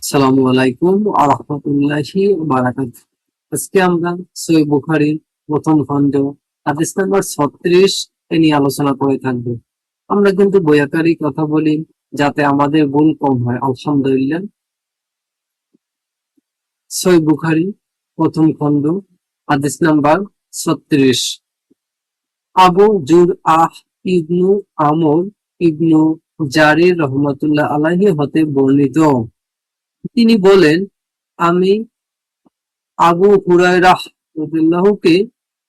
আসসালামু আলাইকুম ওয়া রাহমাতুল্লাহি ওয়া বারাকাতুহু। আজকে আমরা সহিহ বুখারীর প্রথম খণ্ড হাদিস নাম্বার 36 এ নিয়ে আলোচনা করে থাকব। আমরা কিন্তু বই আকারেই কথা বলি যাতে আমাদের ভুল কম হয়। আলহামদুলিল্লাহ। সহিহ বুখারী প্রথম খণ্ড হাদিস নাম্বার 36। আবু জুরআহ ইবনু আমর ইবনু জারির রহমাতুল্লাহ আলাইহি হতে বর্ণিত, তিনি বলেন, আমি আবু হুরায়রাহ রাদিয়াল্লাহুকে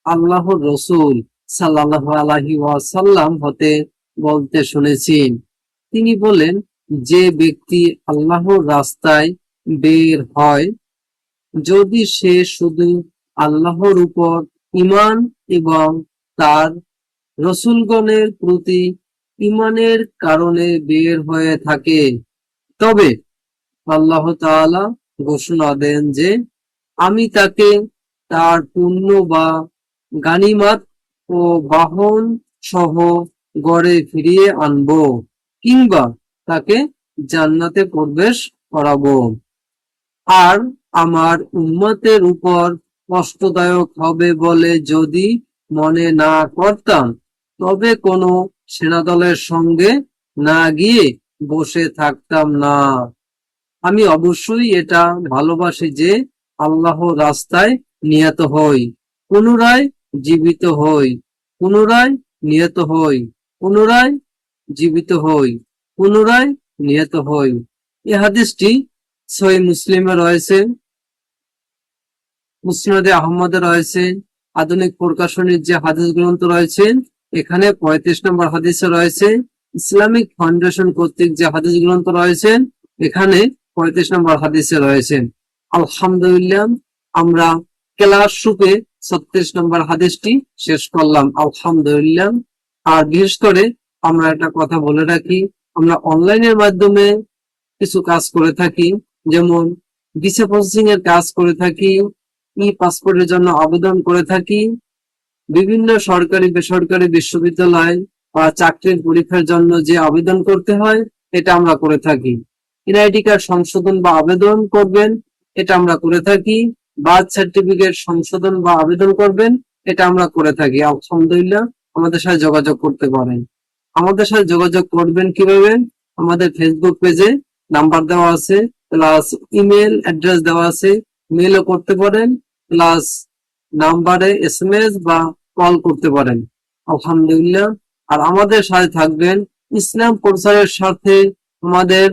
আল্লাহর রাসূল সাল্লাল্লাহু আলাইহি ওয়াসাল্লাম হতে বলতে শুনেছি। তিনি বলেন, যে ব্যক্তি আল্লাহর রাস্তায় বের হয়, যদি সে শুধু আল্লাহর উপর ঈমান এবং তার রাসূলগণের প্রতি ঈমানের কারণে বের হয়ে থাকে, তবে আল্লাহ তাআলা ঘোষণা দেন যে আমি তাকে তার পুণ্য বা গানিমাত ও বাহন সহ গড়ে ফিরিয়ে আনব, কিংবা তাকে জান্নাতে প্রবেশ করাবো। আর আমার উম্মতের উপর কষ্টদায়ক হবে বলে যদি মনে না করতাম, তবে কোনো সেনাদলের সঙ্গে না গিয়ে বসে থাকতাম না। আমি অবশ্যই এটা ভালোবাসি যে আল্লাহর রাস্তায় নিহত হই, পুনরায় জীবিত হই, পুনরায় নিহত হই, পুনরায় জীবিত হই, পুনরায় নিহত হই। এই হাদিসটি সহিহ মুসলিমে রয়েছে, মুসনাদে আহমদে রয়েছে, আধুনিক প্রকাশনীর যে হাদিস গ্রন্থ রয়েছে এখানে 35 নম্বর হাদিসে রয়েছে, ইসলামিক ফাউন্ডেশন কর্তৃক যে হাদিস গ্রন্থ রয়েছে এখানে 35 নম্বর হাদিসে রয়েছে। আলহামদুলিল্লাহ, আমরা ক্লাস শুরুতে 36 নম্বর হাদিসটি শেষ করলাম। আলহামদুলিল্লাহ। আর বিশেষ করে আমরা একটা কথা বলে রাখি, আমরা অনলাইনের মাধ্যমে কিছু কাজ করে থাকি, যেমন ভিসা প্রসেসিং এর কাজ করে থাকি, ই পাসপোর্টের জন্য আবেদন করে থাকি, বিভিন্ন সরকারি বেসরকারি বিশ্ববিদ্যালয় বা চাকরির পরীক্ষার জন্য যে আবেদন করতে হয় এটা আমরা করে থাকি। এনআইডি কার্ড সংশোধন বা আবেদন করবেন, এটা আমরা করে থাকি। বার্থ সার্টিফিকেট সংশোধন বা আবেদন করবেন, এটা আমরা করে থাকি। আলহামদুলিল্লাহ, আমাদের সাথে যোগাযোগ করতে পারেন। আমাদের সাথে যোগাযোগ করবেন কিভাবে? আমাদের ফেসবুক পেজে নাম্বার দেওয়া আছে, প্লাস ইমেল অ্যাড্রেস দেওয়া আছে, মেলও করতে পারেন, প্লাস নাম্বারে এসএমএস বা কল করতে পারেন। আলহামদুলিল্লাহ। আর আমাদের সাথে থাকবেন, ইসলাম প্রচারের সাথে আমাদের